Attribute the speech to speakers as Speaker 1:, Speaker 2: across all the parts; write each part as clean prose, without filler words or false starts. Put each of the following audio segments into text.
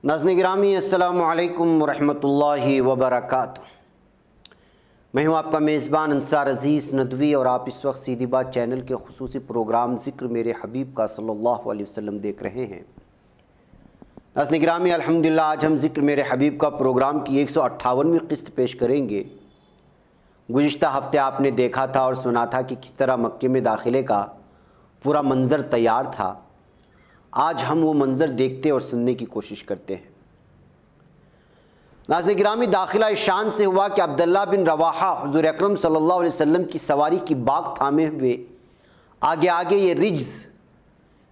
Speaker 1: ناظرین گرامی السلام علیکم ورحمۃ اللہ وبرکاتہ۔ میں ہوں آپ کا میزبان انصار عزیز ندوی اور آپ اس وقت سیدھی بات چینل کے خصوصی پروگرام ذکر میرے حبیب کا صلی اللہ علیہ وسلم دیکھ رہے ہیں۔ ناظرین گرامی الحمدللہ آج ہم ذکر میرے حبیب کا پروگرام کی 158ویں قسط پیش کریں گے۔ گزشتہ ہفتے آپ نے دیکھا تھا اور سنا تھا کہ کس طرح مکے میں داخلے کا پورا منظر تیار تھا۔ آج ہم وہ منظر دیکھتے اور سننے کی کوشش کرتے ہیں۔ ناظرین گرامی داخلہ اس شان سے ہوا کہ عبداللہ بن رواحہ حضور اکرم صلی اللہ علیہ وسلم کی سواری کی باگ تھامے ہوئے آگے آگے یہ رجز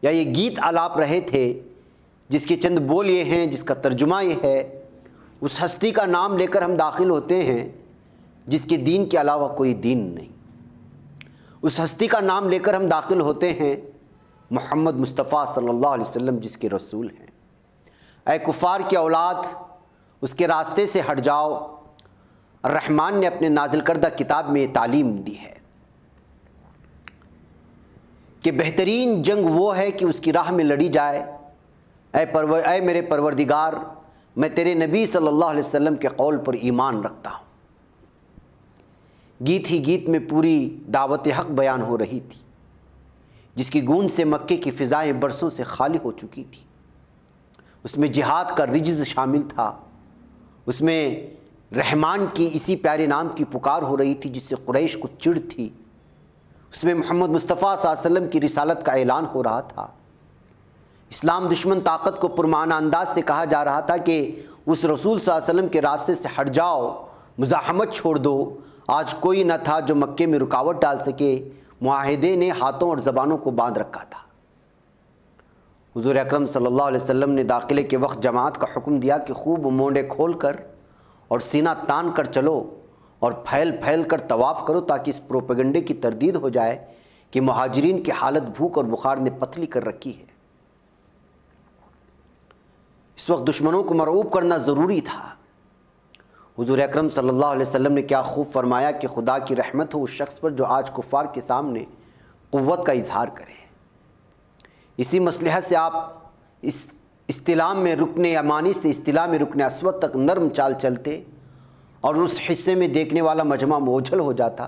Speaker 1: یا یہ گیت آلاپ رہے تھے، جس کے چند بول یہ ہیں، جس کا ترجمہ یہ ہے: اس ہستی کا نام لے کر ہم داخل ہوتے ہیں جس کے دین کے علاوہ کوئی دین نہیں۔ اس ہستی کا نام لے کر ہم داخل ہوتے ہیں محمد مصطفیٰ صلی اللہ علیہ وسلم جس کے رسول ہیں۔ اے کفار کی اولاد، اس کے راستے سے ہٹ جاؤ۔ الرحمن نے اپنے نازل کردہ کتاب میں یہ تعلیم دی ہے کہ بہترین جنگ وہ ہے کہ اس کی راہ میں لڑی جائے۔ اے میرے پروردگار، میں تیرے نبی صلی اللہ علیہ وسلم کے قول پر ایمان رکھتا ہوں۔ گیت ہی گیت میں پوری دعوت حق بیان ہو رہی تھی، جس کی گونج سے مکے کی فضائیں برسوں سے خالی ہو چکی تھی۔ اس میں جہاد کا رجز شامل تھا، اس میں رحمان کی اسی پیارے نام کی پکار ہو رہی تھی جس سے قریش کو چڑ تھی، اس میں محمد مصطفیٰ صلی اللہ علیہ وسلم کی رسالت کا اعلان ہو رہا تھا۔ اسلام دشمن طاقت کو پرمعنی انداز سے کہا جا رہا تھا کہ اس رسول صلی اللہ علیہ وسلم کے راستے سے ہٹ جاؤ، مزاحمت چھوڑ دو۔ آج کوئی نہ تھا جو مکے میں رکاوٹ ڈال سکے۔ معاہدے نے ہاتھوں اور زبانوں کو باندھ رکھا تھا۔ حضور اکرم صلی اللہ علیہ وسلم نے داخلے کے وقت جماعت کا حکم دیا کہ خوب مونڈے کھول کر اور سینہ تان کر چلو اور پھیل پھیل کر طواف کرو، تاکہ اس پروپیگنڈے کی تردید ہو جائے کہ مہاجرین کی حالت بھوک اور بخار نے پتلی کر رکھی ہے۔ اس وقت دشمنوں کو مرعوب کرنا ضروری تھا۔ حضور اکرم صلی اللہ علیہ وسلم نے کیا خوب فرمایا کہ خدا کی رحمت ہو اس شخص پر جو آج کفار کے سامنے قوت کا اظہار کرے۔ اسی مصلحت سے آپ اس استلام میں رکن یمانی سے استلام میں رکن اسود تک نرم چال چلتے اور اس حصے میں دیکھنے والا مجمع موجھل ہو جاتا،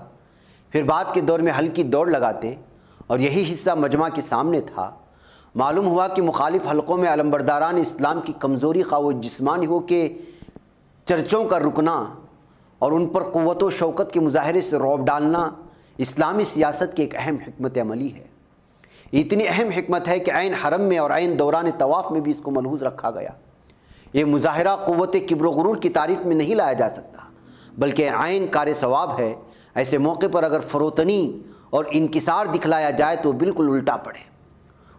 Speaker 1: پھر بعد کے دور میں ہلکی دوڑ لگاتے اور یہی حصہ مجمع کے سامنے تھا۔ معلوم ہوا کہ مخالف حلقوں میں علمبرداران اسلام کی کمزوری خواہ وہ جسمانی ہو کہ چرچوں کا رکنا اور ان پر قوت و شوکت کے مظاہرے سے رعب ڈالنا اسلامی سیاست کی ایک اہم حکمت عملی ہے۔ اتنی اہم حکمت ہے کہ عین حرم میں اور عین دوران طواف میں بھی اس کو ملحوظ رکھا گیا۔ یہ مظاہرہ قوت کبر و غرور کی تعریف میں نہیں لایا جا سکتا، بلکہ عین کار ثواب ہے۔ ایسے موقع پر اگر فروتنی اور انکسار دکھلایا جائے تو بالکل الٹا پڑے۔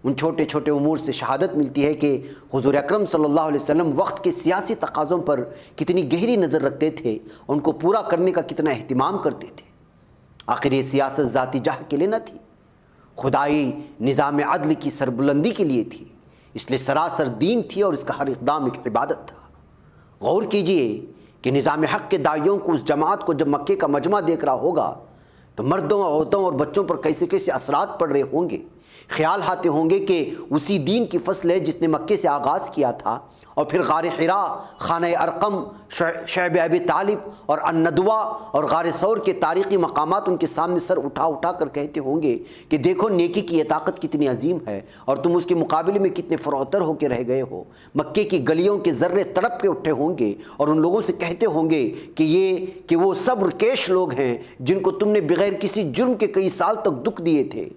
Speaker 1: ان چھوٹے چھوٹے امور سے شہادت ملتی ہے کہ حضور اکرم صلی اللہ علیہ وسلم وقت کے سیاسی تقاضوں پر کتنی گہری نظر رکھتے تھے، ان کو پورا کرنے کا کتنا اہتمام کرتے تھے۔ آخر یہ سیاست ذاتی جاہ کے لیے نہ تھی، خدائی نظام عدل کی سربلندی کے لیے تھی۔ اس لیے سراسر دین تھی اور اس کا ہر اقدام ایک عبادت تھا۔ غور کیجئے کہ نظام حق کے داعیوں کو اس جماعت کو جب مکے کا مجمع دیکھ رہا ہوگا تو مردوں، عورتوں اور بچوں پر کیسے کیسے اثرات پڑ رہے ہوں گے۔ خیال آتے ہوں گے کہ اسی دین کی فصل ہے جس نے مکے سے آغاز کیا تھا اور پھر غار حرا، خانہ ارقم، شعب ابی طالب اور الندوہ اور غار ثور کے تاریخی مقامات ان کے سامنے سر اٹھا اٹھا کر کہتے ہوں گے کہ دیکھو نیکی کی یہ طاقت کتنی عظیم ہے اور تم اس کے مقابلے میں کتنے فروتر ہو کے رہ گئے ہو۔ مکے کی گلیوں کے ذرے تڑپ کے اٹھے ہوں گے اور ان لوگوں سے کہتے ہوں گے کہ وہ صبر کیش لوگ ہیں جن کو تم نے بغیر کسی جرم کے کئی سال تک دکھ دیے تھے۔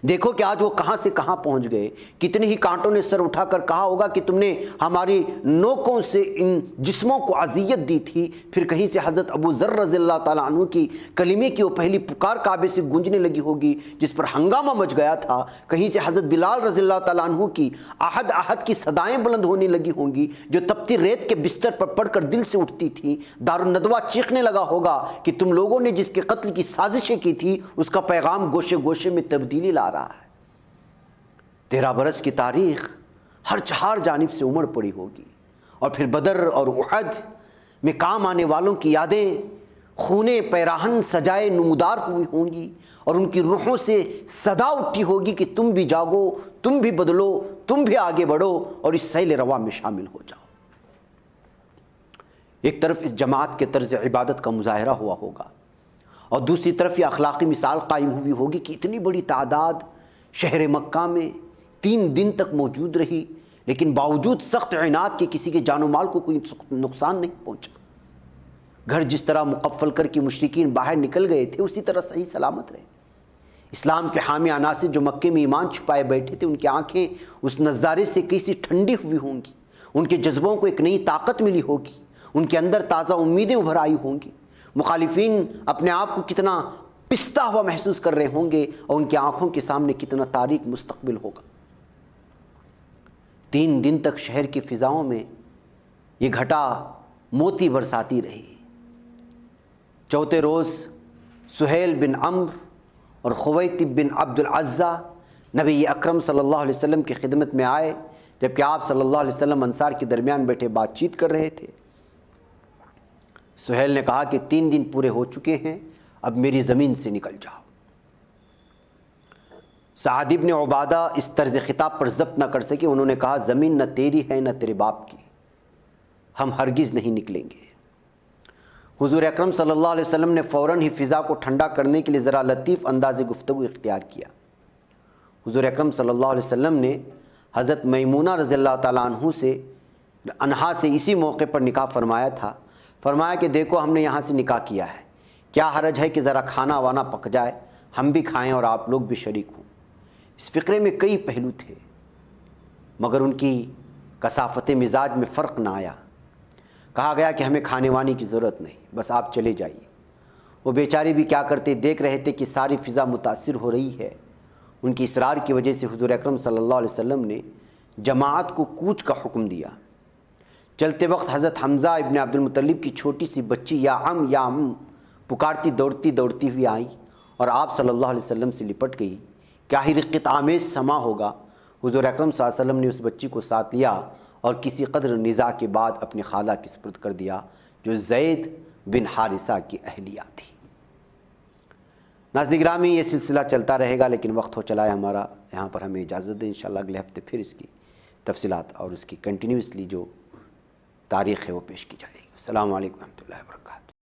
Speaker 1: دیکھو کہ آج وہ کہاں سے کہاں پہنچ گئے۔ کتنے ہی کانٹوں نے سر اٹھا کر کہا ہوگا کہ تم نے ہماری نوکوں سے ان جسموں کو اذیت دی تھی۔ پھر کہیں سے حضرت ابو ذر رضی اللہ تعالیٰ عنہ کی کلمے کی وہ پہلی پکار کعبے سے گونجنے لگی ہوگی جس پر ہنگامہ مچ گیا تھا۔ کہیں سے حضرت بلال رضی اللہ تعالیٰ عنہ کی احد احد کی صدائیں بلند ہونے لگی ہوں گی جو تپتی ریت کے بستر پر پڑھ کر دل سے اٹھتی تھی۔ دارالندوہ چیخنے لگا ہوگا کہ تم لوگوں نے جس کے قتل کی سازشیں کی تھی اس کا پیغام گوشے گوشے میں تبدیلی لا رہا ہے۔ 13 برس کی تاریخ ہر چہار جانب سے امڑ پڑی ہوگی اور پھر بدر اور احد میں کام آنے والوں کی یادیں خونے پیراہن سجائے نمودار ہوئی ہوں گی، اور ان کی روحوں سے صدا اٹھی ہوگی کہ تم بھی جاگو، تم بھی بدلو، تم بھی آگے بڑھو اور اس سیل رواں میں شامل ہو جاؤ۔ ایک طرف اس جماعت کے طرز عبادت کا مظاہرہ ہوا ہوگا، اور دوسری طرف یہ اخلاقی مثال قائم ہوئی ہوگی کہ اتنی بڑی تعداد شہر مکہ میں 3 دن تک موجود رہی، لیکن باوجود سخت عناد کے کسی کے جان و مال کو کوئی نقصان نہیں پہنچا۔ گھر جس طرح مقفل کر کے مشرکین باہر نکل گئے تھے، اسی طرح صحیح سلامت رہے۔ اسلام کے حامی عناصر جو مکے میں ایمان چھپائے بیٹھے تھے، ان کی آنکھیں اس نظارے سے کیسی ٹھنڈی ہوئی ہوں گی، ان کے جذبوں کو ایک نئی طاقت ملی ہوگی، ان کے اندر تازہ امیدیں ابھر آئی ہوں گی۔ مخالفین اپنے آپ کو کتنا پستا ہوا محسوس کر رہے ہوں گے، اور ان کی آنکھوں کے سامنے کتنا تاریک مستقبل ہوگا۔ 3 دن تک شہر کی فضاؤں میں یہ گھٹا موتی برساتی رہی۔ چوتھے روز سہیل بن عمرو اور خویتب بن عبد العزہ نبی اکرم صلی اللہ علیہ وسلم کی خدمت میں آئے، جبکہ آپ صلی اللہ علیہ وسلم انصار کے درمیان بیٹھے بات چیت کر رہے تھے۔ سہیل نے کہا کہ 3 دن پورے ہو چکے ہیں، اب میری زمین سے نکل جاؤ۔ سعد بن عبادہ اس طرز خطاب پر ضبط نہ کر سکے، انہوں نے کہا زمین نہ تیری ہے نہ تیرے باپ کی، ہم ہرگز نہیں نکلیں گے۔ حضور اکرم صلی اللہ علیہ وسلم نے فوراً ہی فضا کو ٹھنڈا کرنے کے لیے ذرا لطیف انداز گفتگو اختیار کیا۔ حضور اکرم صلی اللہ علیہ وسلم نے حضرت میمونہ رضی اللہ تعالیٰ عنہا سے اسی موقع پر نکاح فرمایا تھا۔ فرمایا کہ دیکھو ہم نے یہاں سے نکاح کیا ہے، کیا حرج ہے کہ ذرا کھانا وانا پک جائے، ہم بھی کھائیں اور آپ لوگ بھی شریک ہوں۔ اس فقرے میں کئی پہلو تھے، مگر ان کی کثافت مزاج میں فرق نہ آیا۔ کہا گیا کہ ہمیں کھانے وانے کی ضرورت نہیں، بس آپ چلے جائیے۔ وہ بیچارے بھی کیا کرتے، دیکھ رہے تھے کہ ساری فضا متاثر ہو رہی ہے۔ ان کی اصرار کی وجہ سے حضور اکرم صلی اللہ علیہ وسلم نے جماعت کو کوچ کا حکم دیا۔ چلتے وقت حضرت حمزہ ابن عبد المطلب کی چھوٹی سی بچی یا عم پکارتی دوڑتی ہوئی آئی اور آپ صلی اللہ علیہ وسلم سے لپٹ گئی۔ کیا ہی رقت آمیز سما ہوگا۔ حضور اکرم صلی اللہ علیہ وسلم نے اس بچی کو ساتھ لیا اور کسی قدر نزاع کے بعد اپنی خالہ کی سپرد کر دیا، جو زید بن حارثہ کی اہلیہ تھی۔ ناظرین گرامی، یہ سلسلہ چلتا رہے گا، لیکن وقت ہو چلا ہے ہمارا، یہاں پر ہمیں اجازت دیں۔ انشاءاللہ اگلے ہفتے پھر اس کی تفصیلات اور اس کی کنٹینیوسلی جو تاریخ ہے وہ پیش کی جائے گی۔ السلام علیکم و رحمۃ اللہ وبرکاتہ۔